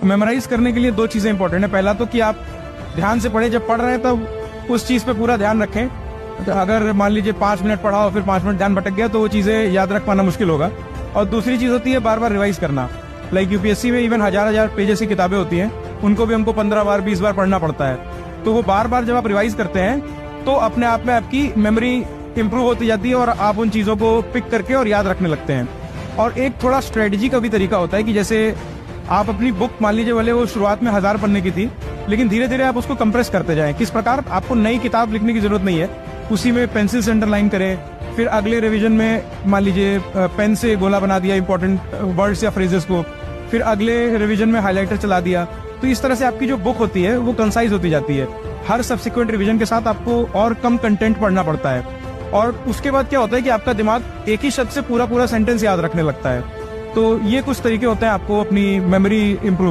Memorise करने के लिए दो चीजें इंपॉर्टेंट है। पहला तो कि आप ध्यान से पढ़े, जब पढ़ रहे हैं तब उस चीज पे पूरा ध्यान रखें। तो अगर मान लीजिए 5 मिनट पढ़ा और फिर 5 मिनट ध्यान भटक गया तो वो चीजें याद रख पाना मुश्किल होगा। और दूसरी चीज होती है बार बार रिवाइज करना। लाइक यूपीएससी में इवन हजार पेजेस की किताबें होती हैं, उनको भी हमको 15 बार 20 बार पढ़ना पड़ता है। तो वो बार बार जब आप रिवाइज करते हैं तो अपने आप में आपकी मेमोरी इंप्रूव होती जाती है और आप उन चीजों को पिक करके और याद रखने लगते हैं। और एक थोड़ा स्ट्रेटजी का भी तरीका होता है कि जैसे आप अपनी बुक मान लीजिए भले वो शुरुआत में 1000 पन्ने की थी, लेकिन धीरे धीरे आप उसको कंप्रेस करते जाएं। किस प्रकार? आपको नई किताब लिखने की जरूरत नहीं है, उसी में पेंसिल से अंडरलाइन करें, फिर अगले रिवीजन में मान लीजिए पेन से गोला बना दिया इंपॉर्टेंट वर्ड्स या फ्रेजेस को, फिर अगले रिवीजन में हाईलाइटर चला दिया। तो इस तरह से आपकी जो बुक होती है वो कंसाइज होती जाती है। हर सब्सिक्वेंट रिवीजन के साथ आपको और कम कंटेंट पढ़ना पड़ता है। और उसके बाद क्या होता है कि आपका दिमाग एक ही शब्द से पूरा सेंटेंस याद रखने लगता है। तो ये कुछ तरीके होते हैं आपको अपनी मेमोरी इंप्रूव